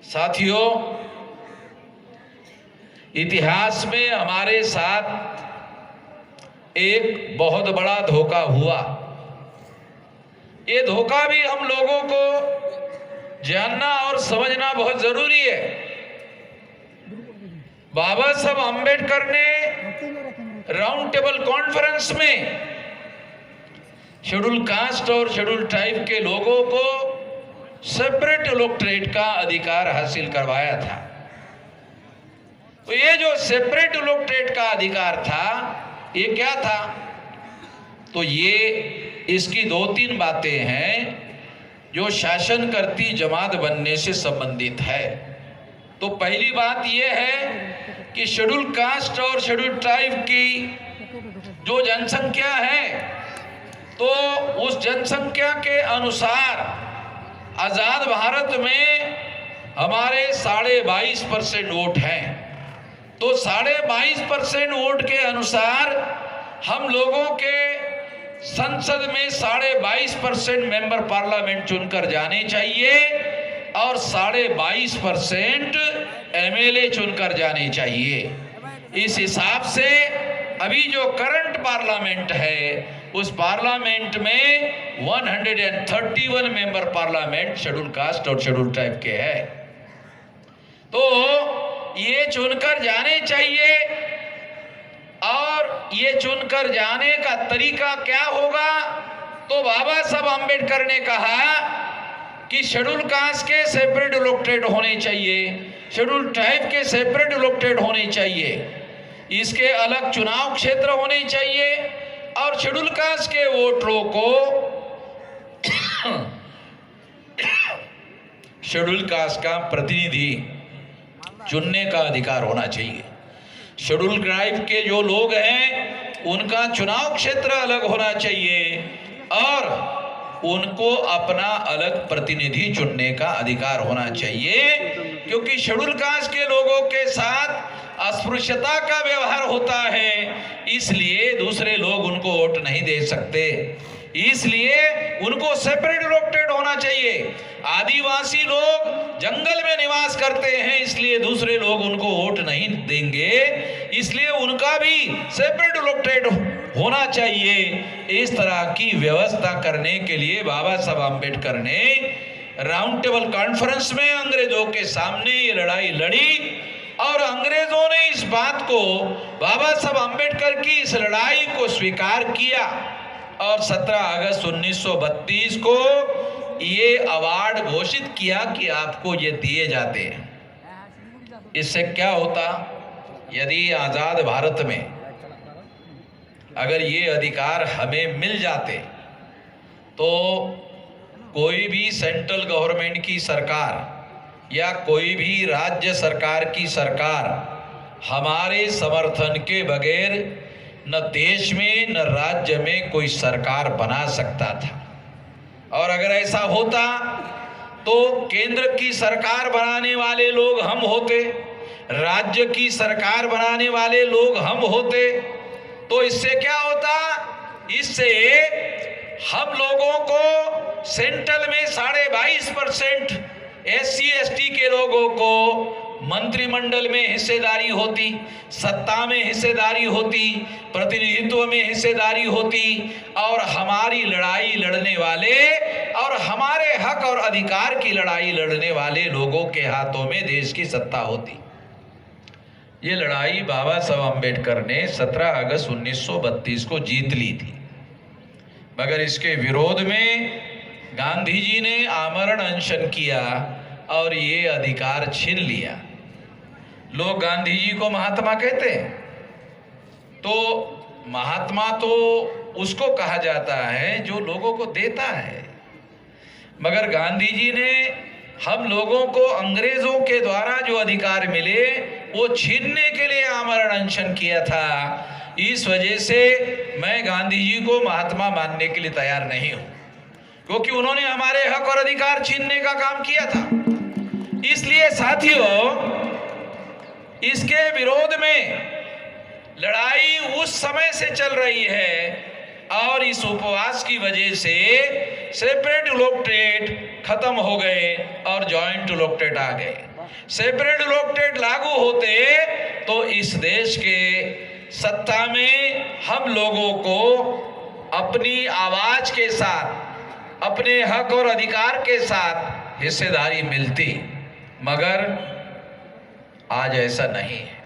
साथियों, इतिहास में हमारे साथ एक बहुत बड़ा धोखा हुआ। ये धोखा भी हम लोगों को जानना और समझना बहुत जरूरी है। बाबा साहब अंबेडकर ने राउंड टेबल कॉन्फ्रेंस में शेड्यूल कास्ट और शेड्यूल ट्राइब के लोगों को सेपरेट इलेक्टोरेट का अधिकार हासिल करवाया था। तो ये जो सेपरेट इलेक्टोरेट का अधिकार था, ये क्या था? तो ये इसकी दो तीन बातें हैं जो शासन करती जमात बनने से संबंधित है। तो पहली बात ये है कि शेड्यूल कास्ट और शेड्यूल ट्राइब की जो जनसंख्या है, तो उस जनसंख्या के अनुसार आजाद भारत में हमारे 22.5% वोट हैं। तो 22.5% वोट के अनुसार हम लोगों के संसद में 22.5% मेंबर पार्लियामेंट चुनकर जाने चाहिए और 22.5% एमएलए चुनकर जाने चाहिए। इस हिसाब से अभी जो करंट पार्लियामेंट है, उस पार्लियामेंट में 131 मेंबर पार्लियामेंट शेड्यूल कास्ट और शेड्यूल ट्राइब के है। तो ये चुनकर जाने चाहिए। और ये चुनकर जाने का तरीका क्या होगा? तो बाबा साहब अंबेडकर ने कहा कि शेड्यूल कास्ट के सेपरेट इलेक्टोरेट होने चाहिए, शेड्यूल ट्राइब के सेपरेट इलेक्टोरेट होने चाहिए, इसके अलग चुनाव क्षेत्र होने चाहिए और शेड्यूल कास्ट के वोटरों को शेड्यूल कास्ट का प्रतिनिधि चुनने का अधिकार होना चाहिए। शेड्यूल ट्राइब के जो लोग हैं उनका चुनाव क्षेत्र अलग होना चाहिए और उनको अपना अलग प्रतिनिधि चुनने का अधिकार होना चाहिए, क्योंकि शेड्यूल कास्ट के लोगों के साथ अस्पृश्यता का व्यवहार होता है, इसलिए दूसरे लोग उनको वोट नहीं दे सकते, इसलिए उनको सेपरेट इलेक्टोरेट होना चाहिए। आदिवासी लोग जंगल में निवास करते हैं, इसलिए दूसरे लोग उनको वोट नहीं देंगे, इसलिए उनका भी सेपरेट इलेक्टोरेट होना चाहिए। इस तरह की व्यवस्था करने के लिए बाबा साहब अंबेडकर ने राउंड टेबल कॉन्फ्रेंस में अंग्रेजों के सामने ये लड़ाई लड़ी और अंग्रेजों ने इस बात को, बाबा साहब अंबेडकर की इस लड़ाई को स्वीकार किया और 17 अगस्त 1932 को ये अवार्ड घोषित किया कि आपको ये दिए जाते हैं। इससे क्या होता? यदि आजाद भारत में अगर ये अधिकार हमें मिल जाते तो कोई भी सेंट्रल गवर्नमेंट की सरकार या कोई भी राज्य सरकार की सरकार हमारे समर्थन के बगैर न देश में न राज्य में कोई सरकार बना सकता था। और अगर ऐसा होता तो केंद्र की सरकार बनाने वाले लोग हम होते, राज्य की सरकार बनाने वाले लोग हम होते। तो इससे क्या होता? इससे हम लोगों को सेंट्रल में 22.5% SC ST के लोगों को मंत्रिमंडल में हिस्सेदारी होती, सत्ता में हिस्सेदारी होती, प्रतिनिधित्व में हिस्सेदारी होती और हमारी लड़ाई लड़ने वाले और हमारे हक और अधिकार की लड़ाई लड़ने वाले लोगों के हाथों में देश की सत्ता होती। ये लड़ाई बाबा साहब अंबेडकर ने 17 अगस्त 1932 को जीत ली थी, मगर इसके विरोध में गांधी जी ने आमरण अनशन किया और ये अधिकार छीन लिया। लोग गांधी जी को महात्मा कहते हैं, तो महात्मा तो उसको कहा जाता है जो लोगों को देता है, मगर गांधी जी ने हम लोगों को अंग्रेजों के द्वारा जो अधिकार मिले वो छीनने के लिए आमरण अनशन किया था। इस वजह से मैं गांधी जी को महात्मा मानने के लिए तैयार नहीं हूं, क्योंकि उन्होंने हमारे हक और अधिकार छीनने का काम किया था। इसलिए साथियों, इसके विरोध में लड़ाई उस समय से चल रही है और इस उपवास की वजह से सेपरेट इलेक्टोरेट खत्म हो गए और जॉइंट इलेक्टोरेट आ गए। सेपरेट इलेक्टेड लागू होते तो इस देश के सत्ता में हम लोगों को अपनी आवाज के साथ, अपने हक और अधिकार के साथ हिस्सेदारी मिलती, मगर आज ऐसा नहीं है।